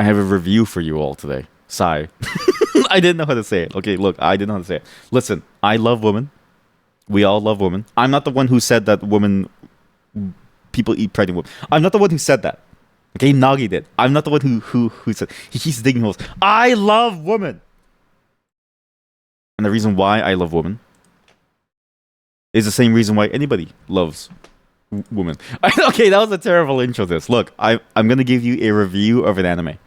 I have a review for you all today. Sigh. I didn't know how to say it. Okay, look, I didn't know how to say it. Listen, I love women. We all love women. I'm not the one who said that people eat pregnant women. I'm not the one who said that. Okay, Nagi did. I'm not the one who said. He keeps digging holes. I love women. And the reason why I love women is the same reason why anybody loves women. Okay, that was a terrible intro to this. Look, I'm going to give you a review of an anime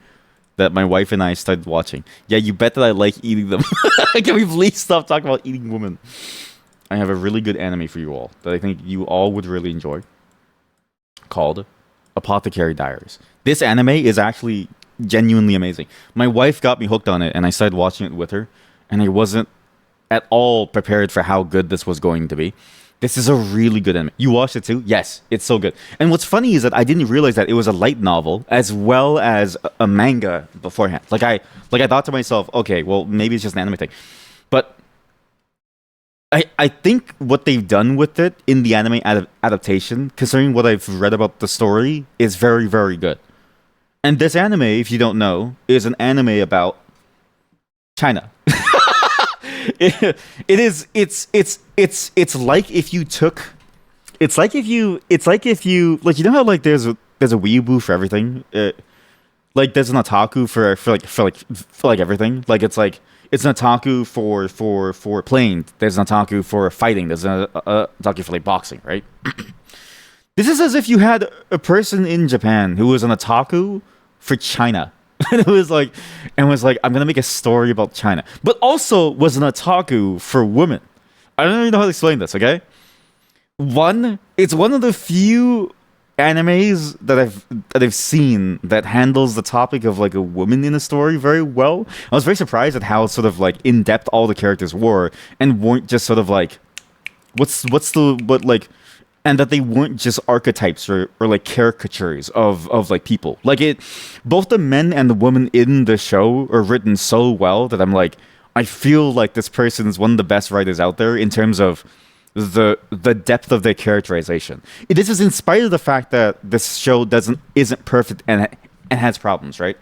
that my wife and I started watching. Yeah, you bet that I like eating them. Can we please stop talking about eating women? I have a really good anime for you all that I think you all would really enjoy called Apothecary Diaries. This anime is actually genuinely amazing. My wife got me hooked on it and I started watching it with her, and I wasn't at all prepared for how good this was going to be. This is a really good anime. You watched it too? Yes, it's so good. And what's funny is that I didn't realize that it was a light novel as well as a manga beforehand. Like I thought to myself, okay, well maybe it's just an anime thing. But I think what they've done with it in the anime adaptation, considering what I've read about the story, is very, very good. And this anime, if you don't know, is an anime about China. It's like if you took, like, you know how like there's a weeaboo for everything, like there's an otaku for everything. Like it's an otaku for playing. There's an otaku for fighting. There's an otaku for like boxing, right? This is as if you had a person in Japan who was an otaku for China. And it was like, I'm gonna make a story about China, but also was an otaku for women. I don't even know how to explain this. Okay, it's one of the few animes that I've seen that handles the topic of like a woman in a story very well. I was very surprised at how sort of like in depth all the characters were, and weren't just sort of like, and that they weren't just archetypes or like caricatures of like people. Like both the men and the women in the show are written so well that I'm like, I feel like this person is one of the best writers out there in terms of the depth of their characterization. This is in spite of the fact that this show isn't perfect and has problems, right?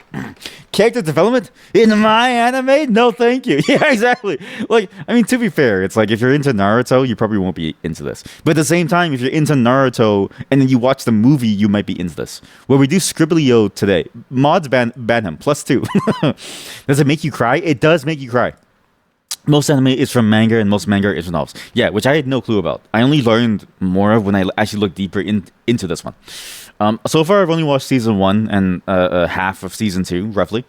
Character development in my anime? No, thank you. Yeah, exactly. Like, I mean, to be fair, it's like if you're into Naruto, you probably won't be into this. But at the same time, if you're into Naruto and then you watch the movie, you might be into this. Well, we do Scribblio today. Mods ban him. +2. Does it make you cry? It does make you cry. Most anime is from manga, and most manga is from novels. Yeah, which I had no clue about. I only learned more of when I actually looked deeper into this one. So far, I've only watched season 1 and half of season 2, roughly.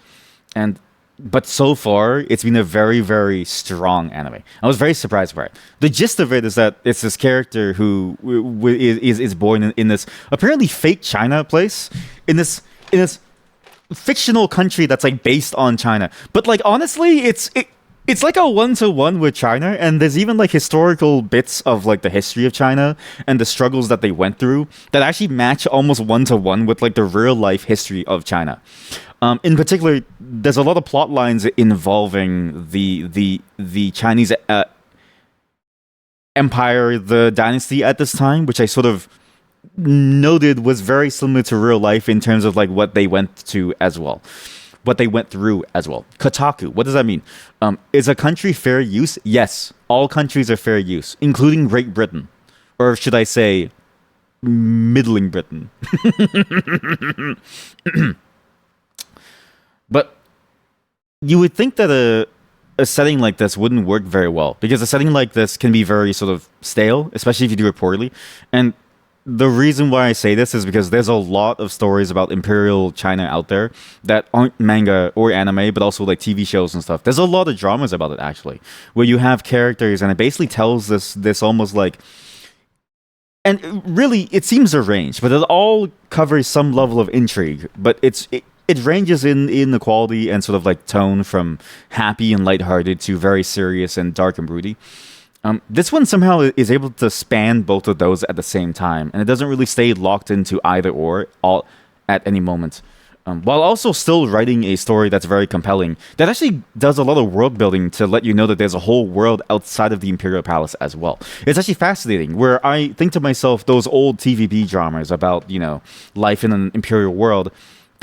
But so far, it's been a very, very strong anime. I was very surprised by it. The gist of it is that it's this character who is born in this apparently fake China place, in this fictional country that's like based on China. But like honestly, it's like a 1-to-1 with China, and there's even like historical bits of like the history of China and the struggles that they went through that actually match almost 1-to-1 with like the real life history of China. In particular, there's a lot of plot lines involving the Chinese empire, the dynasty at this time, which I sort of noted was very similar to real life in terms of like what they went through as well. Kotaku, what does that mean? Is a country fair use? Yes, all countries are fair use, including Great Britain. Or should I say, middling Britain. But you would think that a setting like this wouldn't work very well, because a setting like this can be very sort of stale, especially if you do it poorly. And the reason why I say this is because there's a lot of stories about Imperial China out there that aren't manga or anime, but also like TV shows and stuff. There's a lot of dramas about it, actually, where you have characters and it basically tells this almost like, and really it seems arranged, but it all covers some level of intrigue, but it ranges in the quality and sort of like tone from happy and lighthearted to very serious and dark and broody. This one somehow is able to span both of those at the same time, and it doesn't really stay locked into either or all at any moment, while also still writing a story that's very compelling, that actually does a lot of world building to let you know that there's a whole world outside of the Imperial Palace as well. It's actually fascinating, where I think to myself, those old TVB dramas about, you know, life in an Imperial world,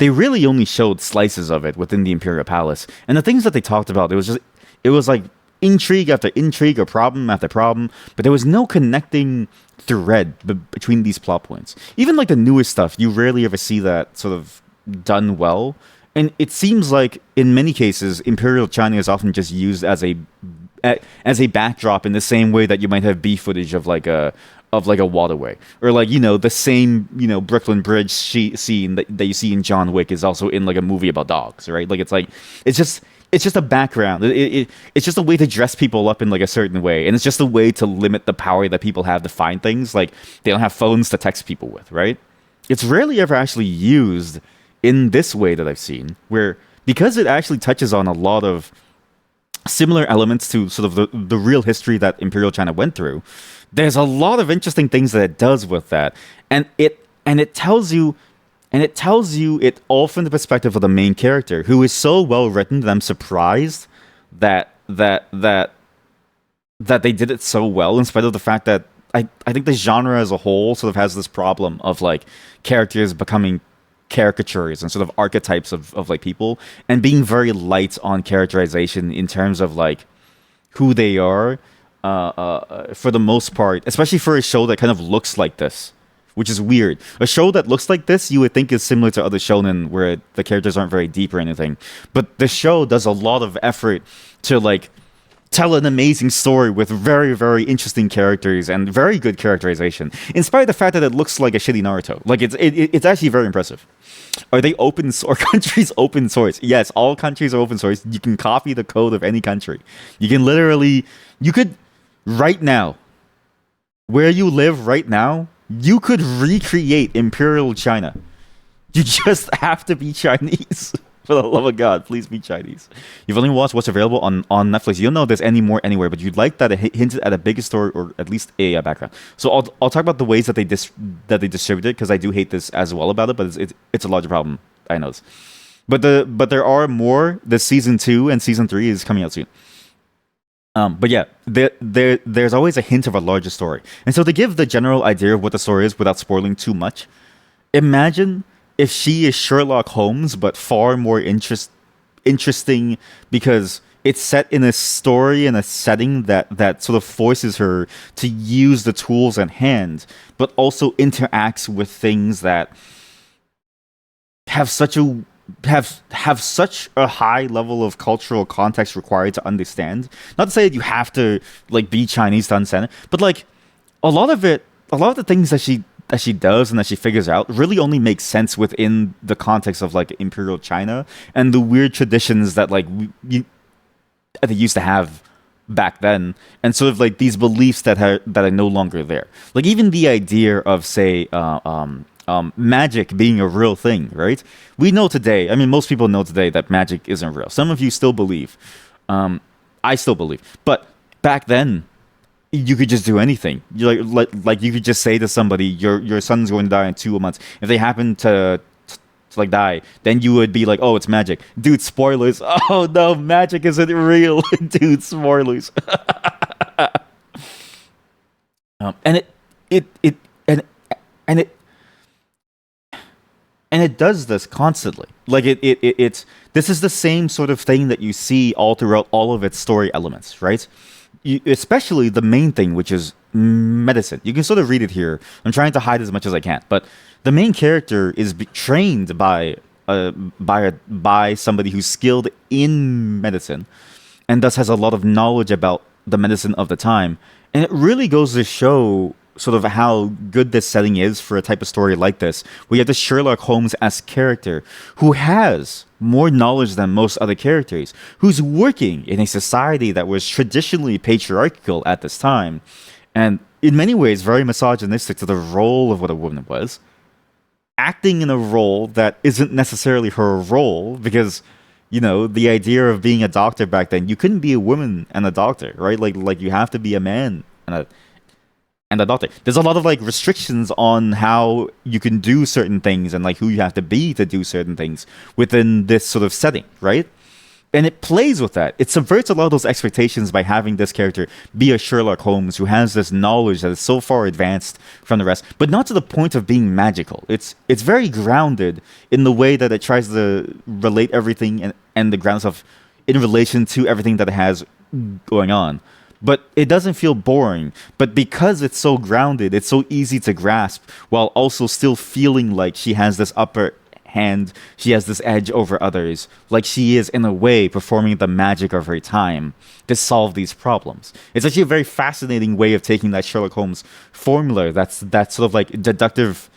they really only showed slices of it within the Imperial Palace. And the things that they talked about, it was like intrigue after intrigue or problem after problem, but there was no connecting thread between these plot points. Even like the newest stuff, you rarely ever see that sort of done well. And it seems like in many cases, Imperial China is often just used as a backdrop in the same way that you might have B footage of like a waterway, or like, the same, Brooklyn Bridge scene that you see in John Wick is also in like a movie about dogs, right? Like it's just a background. It's just a way to dress people up in like a certain way, and it's just a way to limit the power that people have to find things. Like they don't have phones to text people with, right? It's rarely ever actually used in this way that I've seen, where because it actually touches on a lot of similar elements to sort of the real history that Imperial China went through. There's a lot of interesting things that it does with that, and it tells you it all from the perspective of the main character, who is so well written that I'm surprised that they did it so well, in spite of the fact that I think the genre as a whole sort of has this problem of like characters becoming caricatures and sort of archetypes of like people, and being very light on characterization in terms of like who they are, for the most part, especially for a show that kind of looks like this, which is weird. A show that looks like this you would think is similar to other shonen where the characters aren't very deep or anything, but the show does a lot of effort to like tell an amazing story with very, very interesting characters and very good characterization, in spite of the fact that it looks like a shitty Naruto. Like it's actually very impressive. Are they open source? Countries open source? Yes, all countries are open source. You can copy the code of any country. You can literally, you could right now, where you live right now, you could recreate Imperial China. You just have to be Chinese. For the love of God, please be Chinese. You've only watched what's available on Netflix. You don't know if there's any more anywhere, but you'd like that it hinted at a bigger story, or at least a background. So I'll talk about the ways that they distribute it, because I do hate this as well about it, but it's a larger problem, I know this. But there are more. The season 2 and season 3 is coming out soon. But yeah, there's always a hint of a larger story, and so to give the general idea of what the story is without spoiling too much, imagine if she is Sherlock Holmes, but far more interesting, because it's set in a story and a setting that sort of forces her to use the tools at hand, but also interacts with things that have such a high level of cultural context required to understand. Not to say that you have to like be Chinese to understand it, but like a lot of the things that she does and that she figures out really only makes sense within the context of like Imperial China and the weird traditions that like they used to have back then, and sort of like these beliefs that are no longer there. Like even the idea of, say, magic being a real thing, right? We know today. I mean, most people know today that magic isn't real. Some of you still believe. I still believe, but back then, you could just do anything. You like you could just say to somebody, your son's going to die in 2 months. If they happen to like die, then you would be like, oh, it's magic, dude. Spoilers. Oh no, magic isn't real, dude. Spoilers. And it does this constantly. Like it's this is the same sort of thing that you see all throughout all of its story elements, right? Especially the main thing, which is medicine. You can sort of read it here. I'm trying to hide as much as I can, but the main character is trained by somebody who's skilled in medicine, and thus has a lot of knowledge about the medicine of the time. And it really goes to show sort of how good this setting is for a type of story like this, where you have the Sherlock Holmes-esque character who has more knowledge than most other characters, who's working in a society that was traditionally patriarchal at this time, and in many ways very misogynistic to the role of what a woman was, acting in a role that isn't necessarily her role, because the idea of being a doctor back then, you couldn't be a woman and a doctor, right? Like you have to be a man and a doctor. There's a lot of like restrictions on how you can do certain things and like who you have to be to do certain things within this sort of setting, right? And it plays with that. It subverts a lot of those expectations by having this character be a Sherlock Holmes who has this knowledge that is so far advanced from the rest, but not to the point of being magical. It's very grounded in the way that it tries to relate everything and the grounds of in relation to everything that it has going on. But it doesn't feel boring. But because it's so grounded, it's so easy to grasp while also still feeling like she has this upper hand, she has this edge over others, like she is in a way performing the magic of her time to solve these problems. It's actually a very fascinating way of taking that Sherlock Holmes formula, that's sort of like deductive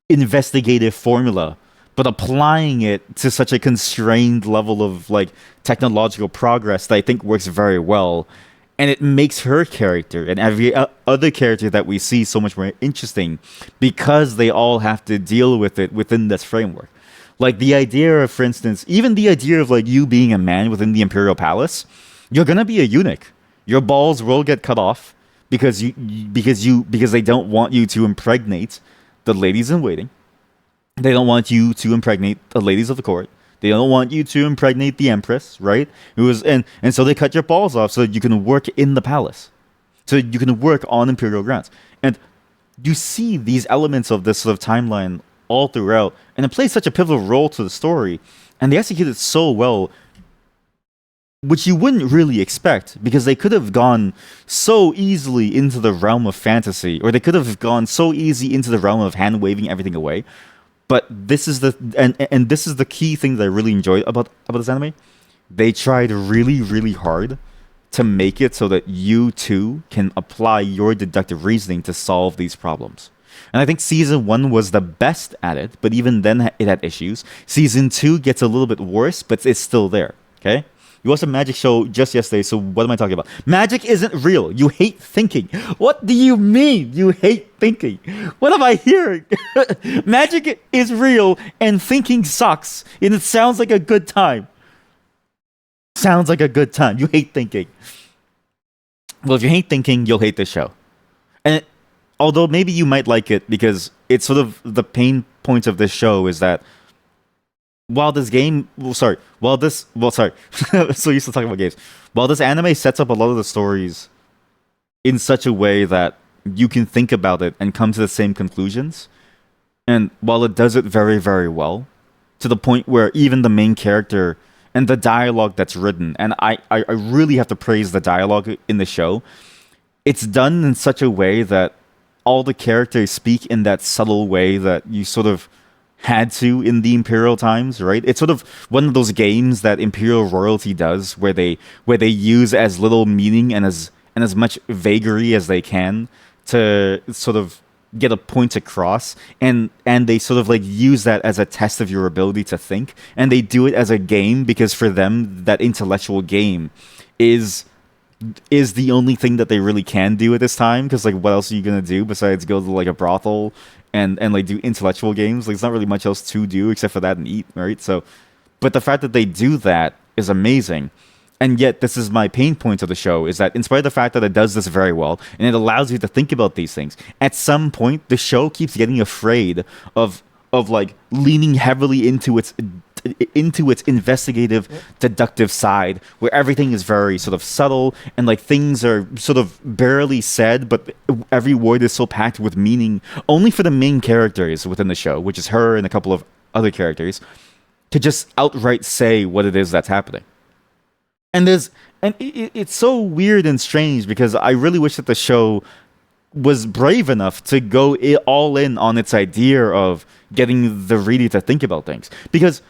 investigative formula, but applying it to such a constrained level of like technological progress that I think works very well. And it makes her character and every other character that we see so much more interesting because they all have to deal with it within this framework. Like the idea of, for instance, even the idea of like you being a man within the Imperial Palace, you're gonna be a eunuch. Your balls will get cut off because they don't want you to impregnate the ladies in waiting. They don't want you to impregnate the ladies of the court. They don't want you to impregnate the empress, right? And so they cut your balls off so that you can work in the palace, so you can work on imperial grounds. And you see these elements of this sort of timeline all throughout, and it plays such a pivotal role to the story, and they execute it so well, which you wouldn't really expect because they could have gone so easily into the realm of fantasy, or they could have gone so easy into the realm of hand waving everything away. But this is and this is the key thing that I really enjoyed about this anime. They tried really, really hard to make it so that you too can apply your deductive reasoning to solve these problems. And I think season 1 was the best at it, but even then it had issues. Season 2 gets a little bit worse, but it's still there. Okay? You watched a magic show just yesterday, so what am I talking about? Magic isn't real. You hate thinking. What do you mean you hate thinking? What am I hearing? Magic is real and thinking sucks, and it sounds like a good time. Sounds like a good time. You hate thinking. Well, if you hate thinking, you'll hate this show. And although maybe you might like it because it's sort of the pain points of this show is that while this game, so used to talk about games. While this anime sets up a lot of the stories in such a way that you can think about it and come to the same conclusions, and while it does it very, very well, to the point where even the main character and the dialogue that's written, and I really have to praise the dialogue in the show, it's done in such a way that all the characters speak in that subtle way that you sort of had to in the imperial times, right? It's sort of one of those games that imperial royalty does where they use as little meaning and as much vagary as they can to sort of get a point across, and they sort of like use that as a test of your ability to think, and they do it as a game because for them that intellectual game is the only thing that they really can do at this time, because like what else are you gonna do besides go to like a brothel and like do intellectual games? Like, it's not really much else to do except for that and eat, right? So, but the fact that they do that is amazing. And yet, this is my pain point of the show, is that in spite of the fact that it does this very well, and it allows you to think about these things, at some point, the show keeps getting afraid of like leaning heavily into its investigative, deductive side, where everything is very sort of subtle, and like things are sort of barely said, but every word is so packed with meaning, only for the main characters within the show, which is her and a couple of other characters, to just outright say what it is that's happening. And it's so weird and strange because I really wish that the show was brave enough to go all in on its idea of getting the reader to think about things. Because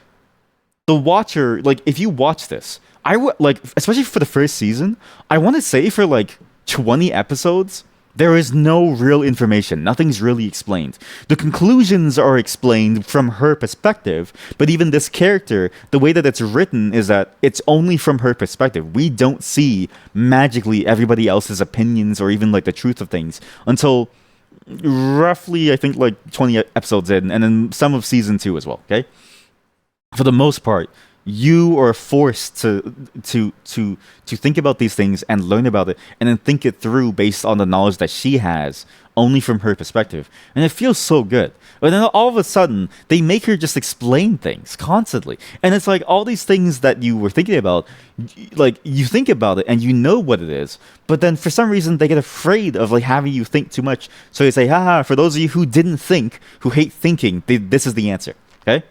the watcher, like, if you watch this, I would, like, especially for the first season, I want to say for like 20 episodes, there is no real information. Nothing's really explained. The conclusions are explained from her perspective, but even this character, the way that it's written is that it's only from her perspective. We don't see magically everybody else's opinions or even like the truth of things until roughly, I think, like 20 episodes in, and then some of season 2 as well, okay? For the most part, you are forced to think about these things and learn about it, and then think it through based on the knowledge that she has only from her perspective, and it feels so good. But then all of a sudden, they make her just explain things constantly, and it's like all these things that you were thinking about, like you think about it and you know what it is, but then for some reason they get afraid of like having you think too much, so they say, haha, for those of you who didn't think, who hate thinking, this is the answer. Okay,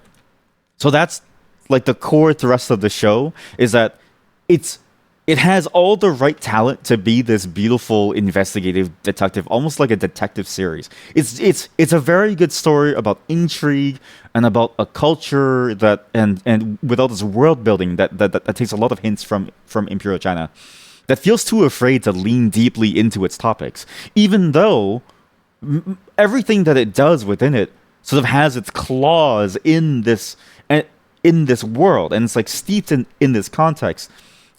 so that's like the core thrust of the show, is that it's it has all the right talent to be this beautiful investigative detective, almost like a detective series. It's a very good story about intrigue and about a culture that and with all this world building that takes a lot of hints from Imperial China, that feels too afraid to lean deeply into its topics, even though everything that it does within it sort of has its claws in this world, and it's like steeped in this context,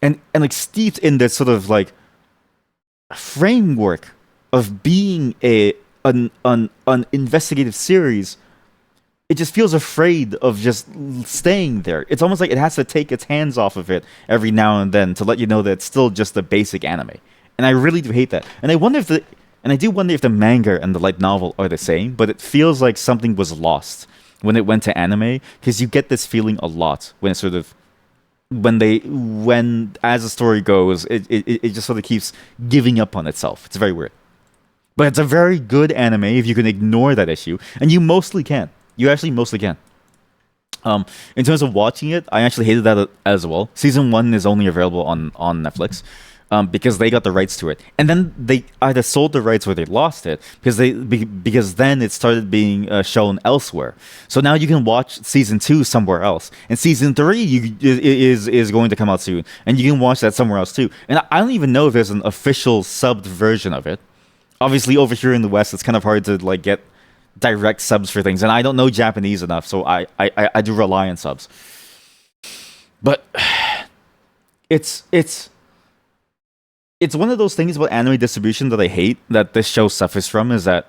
and like steeped in this sort of like framework of being an investigative series. It just feels afraid of just staying there. It's almost like it has to take its hands off of it every now and then to let you know that it's still just a basic anime. And I really do hate that. And I do wonder if the manga and the light novel are the same, but it feels like something was lost when it went to anime, because you get this feeling a lot when it's sort of when as the story goes, it just sort of keeps giving up on itself. It's very weird. But it's a very good anime if you can ignore that issue, and you mostly can. You actually mostly can. In terms of watching it, I actually hated that as well. Season 1 is only available on Netflix, because they got the rights to it, and then they either sold the rights or they lost it, because then it started being shown elsewhere. So now you can watch season 2 somewhere else, and season 3 is going to come out soon, and you can watch that somewhere else too. And I don't even know if there's an official subbed version of it. Obviously, over here in the West, it's kind of hard to like get direct subs for things, and I don't know Japanese enough, so I do rely on subs. But it's one of those things about anime distribution that I hate that this show suffers from, is that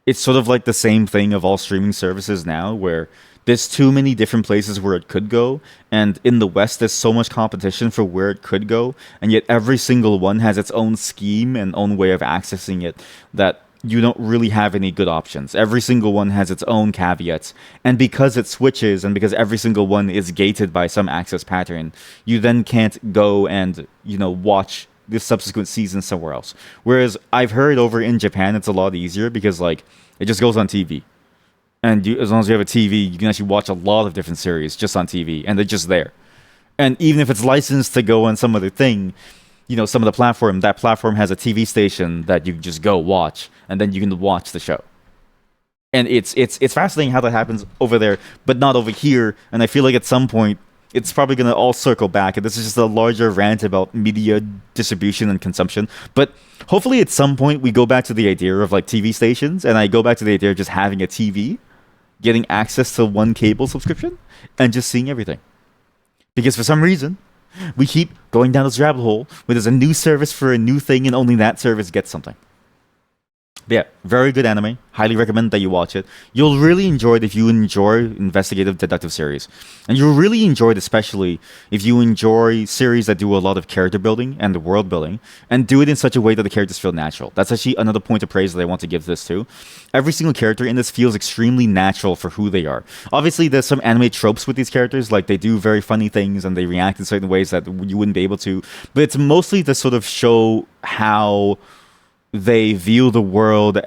it's sort of like the same thing of all streaming services now, where there's too many different places where it could go, and in the West there's so much competition for where it could go, and yet every single one has its own scheme and own way of accessing it, that you don't really have any good options. Every single one has its own caveats, and because it switches and because every single one is gated by some access pattern, you then can't go and, watch the subsequent season somewhere else. Whereas I've heard over in Japan it's a lot easier, because like it just goes on TV, and as long as you have a TV, you can actually watch a lot of different series just on TV, and they're just there. And even if it's licensed to go on some other thing, some of that platform has a TV station that you can just go watch, and then you can watch the show. And it's fascinating how that happens over there, but not over here. And I feel like at some point it's probably going to all circle back, and this is just a larger rant about media distribution and consumption. But hopefully at some point we go back to the idea of like TV stations, and I go back to the idea of just having a TV, getting access to one cable subscription, and just seeing everything. Because for some reason, we keep going down this rabbit hole where there's a new service for a new thing, and only that service gets something. But yeah, very good anime. Highly recommend that you watch it. You'll really enjoy it if you enjoy investigative detective series. And you'll really enjoy it especially if you enjoy series that do a lot of character building and the world building, and do it in such a way that the characters feel natural. That's actually another point of praise that I want to give this to. Every single character in this feels extremely natural for who they are. Obviously, there's some anime tropes with these characters, like they do very funny things and they react in certain ways that you wouldn't be able to. But it's mostly to sort of show how they view the world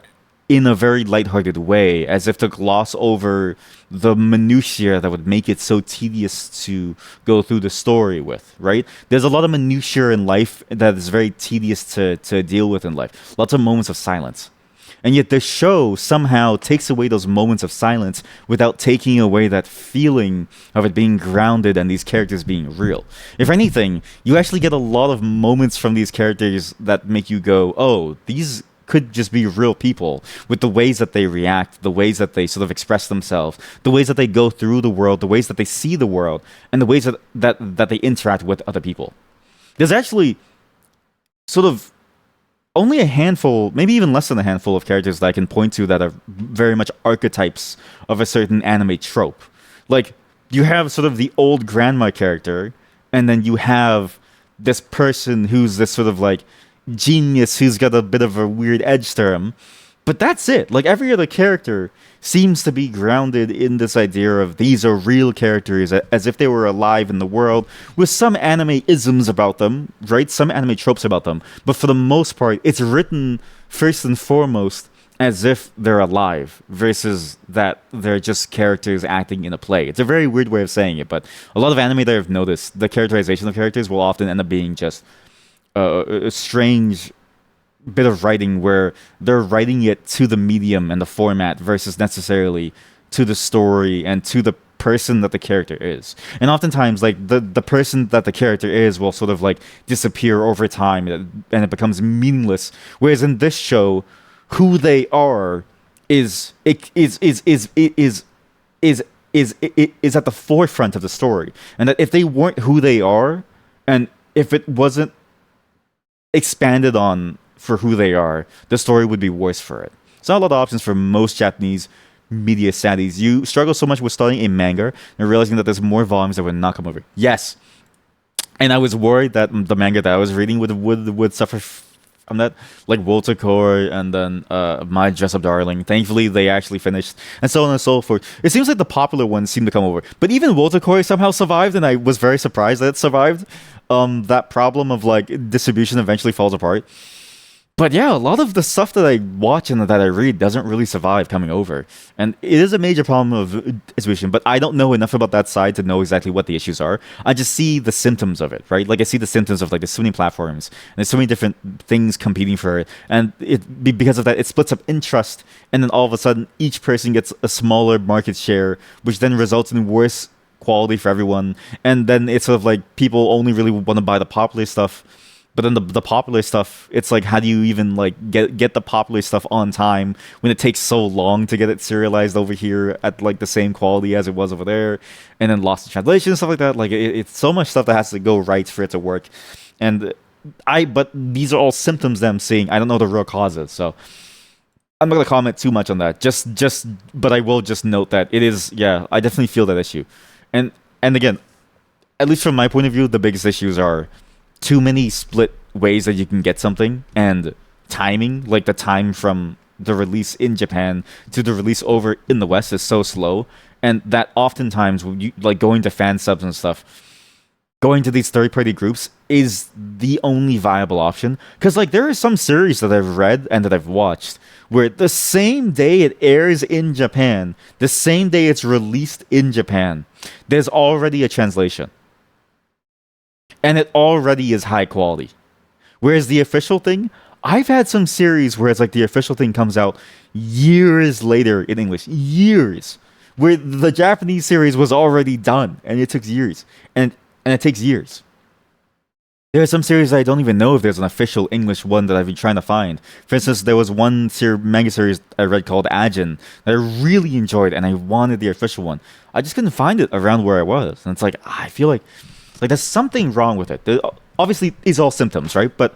in a very lighthearted way, as if to gloss over the minutiae that would make it so tedious to go through the story with, right? There's a lot of minutiae in life that is very tedious to deal with in life. Lots of moments of silence. And yet the show somehow takes away those moments of silence without taking away that feeling of it being grounded and these characters being real. If anything, you actually get a lot of moments from these characters that make you go, oh, these could just be real people, with the ways that they react, the ways that they sort of express themselves, the ways that they go through the world, the ways that they see the world, and the ways that they interact with other people. There's actually sort of only a handful, maybe even less than a handful of characters that I can point to that are very much archetypes of a certain anime trope. Like, you have sort of the old grandma character, and then you have this person who's this sort of like genius who's got a bit of a weird edge to him. But that's it. Like every other character seems to be grounded in this idea of these are real characters as if they were alive in the world with some anime isms about them, right? Some anime tropes about them. But for the most part, it's written first and foremost as if they're alive versus that they're just characters acting in a play. It's a very weird way of saying it, but a lot of anime that I've noticed, the characterization of characters will often end up being just a strange bit of writing where they're writing it to the medium and the format versus necessarily to the story and to the person that the character is. And oftentimes like the person that the character is will sort of like disappear over time and it becomes meaningless. Whereas in this show, who they are is at the forefront of the story. And that if they weren't who they are and if it wasn't expanded on for who they are, the story would be worse for it. It's not a lot of options for most Japanese media savvies. You struggle so much with starting a manga and realizing that there's more volumes that would not come over. Yes, and I was worried that the manga that I was reading would suffer from that, like Wotakoi and then My Dress Up Darling. Thankfully, they actually finished, and so on and so forth. It seems like the popular ones seem to come over, but even Wotakoi somehow survived, and I was very surprised that it survived. That problem of like distribution eventually falls apart. But yeah, a lot of the stuff that I watch and that I read doesn't really survive coming over. And it is a major problem of distribution, but I don't know enough about that side to know exactly what the issues are. I just see the symptoms of it, right? Like I see the symptoms of like there's so many platforms and there's so many different things competing for it. And because of that, it splits up interest. And then all of a sudden, each person gets a smaller market share, which then results in worse quality for everyone. And then it's sort of like people only really want to buy the popular stuff. But then the popular stuff, it's like, how do you even like get the popular stuff on time when it takes so long to get it serialized over here at like the same quality as it was over there, and then lost in translation and stuff like that. Like it's so much stuff that has to go right for it to work. And but these are all symptoms that I'm seeing. I don't know the real causes, so I'm not gonna comment too much on that. But I will just note that it is, yeah, I definitely feel that issue. And again, at least from my point of view, the biggest issues are too many split ways that you can get something and timing, like the time from the release in Japan to the release over in the West is so slow, and that oftentimes when you like going to fan subs and stuff, going to these third-party groups is the only viable option. Because like there are some series that I've read and that I've watched where the same day it airs in Japan, the same day it's released in Japan, there's already a translation. And it already is high quality. Whereas the official thing, I've had some series where it's like the official thing comes out years later in English. Years. Where the Japanese series was already done. And it took years. And it takes years. There are some series I don't even know if there's an official English one that I've been trying to find. For instance, there was one manga series I read called Ajin that I really enjoyed and I wanted the official one. I just couldn't find it around where I was. And it's like, I feel like there's something wrong with it. Obviously, these are all symptoms, right? But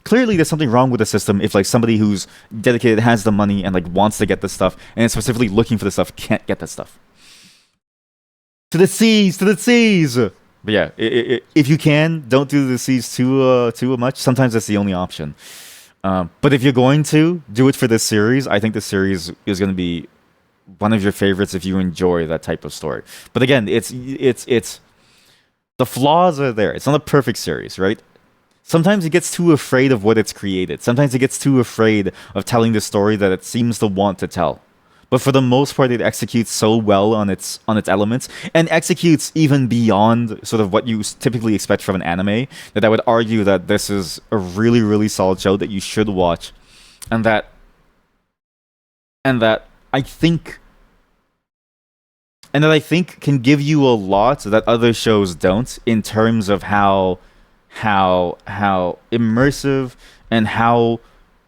clearly there's something wrong with the system if like somebody who's dedicated, has the money, and like wants to get this stuff, and is specifically looking for this stuff, can't get that stuff. To the seas! To the seas! But yeah, if you can, don't do the seas too much. Sometimes that's the only option. But if you're going to do it for this series, I think this series is going to be one of your favorites if you enjoy that type of story. But again, it's the flaws are there. It's not a perfect series, right? Sometimes it gets too afraid of what it's created. Sometimes it gets too afraid of telling the story that it seems to want to tell. But for the most part, it executes so well on its elements, and executes even beyond sort of what you typically expect from an anime, that I would argue that this is a really, really solid show that you should watch, and that I think can give you a lot that other shows don't in terms of how immersive and how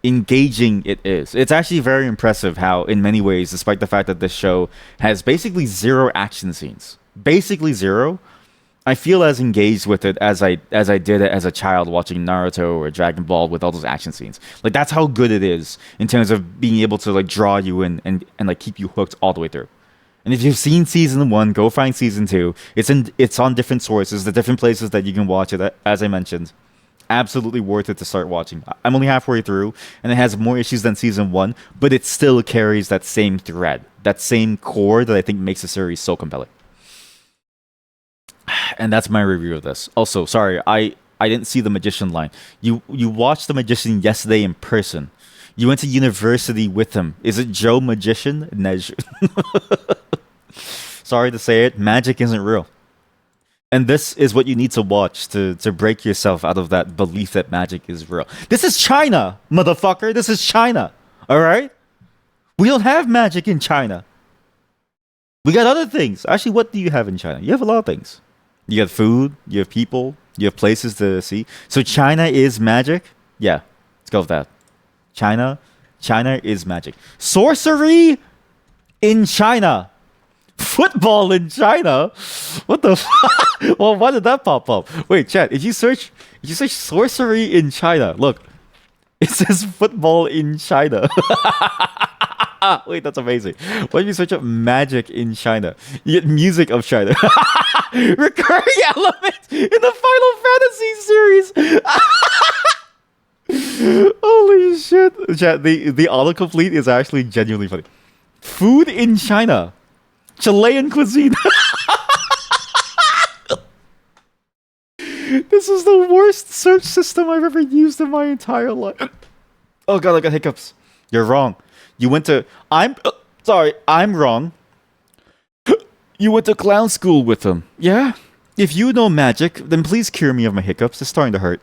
engaging it is. It's actually very impressive how, in many ways, despite the fact that this show has basically zero action scenes, basically zero, I feel as engaged with it as I did it as a child watching Naruto or Dragon Ball with all those action scenes. Like that's how good it is in terms of being able to like draw you in and like keep you hooked all the way through. And if you've seen season 1, go find season 2. It's on different sources, the different places that you can watch it, as I mentioned. absolutely worth it to start watching. I'm only halfway through, and it has more issues than season one, but it still carries that same thread, that same core that I think makes the series so compelling. And that's my review of this. Also, sorry, I didn't see the magician line. You watched the magician yesterday in person. You went to university with him. Is it Joe Magician? Nej. Sorry to say it, magic isn't real. And this is what you need to watch to break yourself out of that belief that magic is real. This is China, motherfucker. This is China. All right? We don't have magic in China. We got other things. Actually, what do you have in China? You have a lot of things. You got food, you have people, you have places to see. So China is magic? Yeah, let's go with that. China is magic. Sorcery in China. Football in China? What the fuck? Well, why did that pop up? Wait, chat, if you search sorcery in China, look. It says football in China. Wait, that's amazing. What if you search up magic in China? You get music of China. Recurring elements in the Final Fantasy series. Holy shit. Chat, the autocomplete is actually genuinely funny. Food in China. Chilean cuisine. This is the worst search system I've ever used in my entire life. Oh god, I got hiccups. You're wrong. You went to... sorry, I'm wrong. You went to clown school with him. Yeah? If you know magic, then please cure me of my hiccups. It's starting to hurt.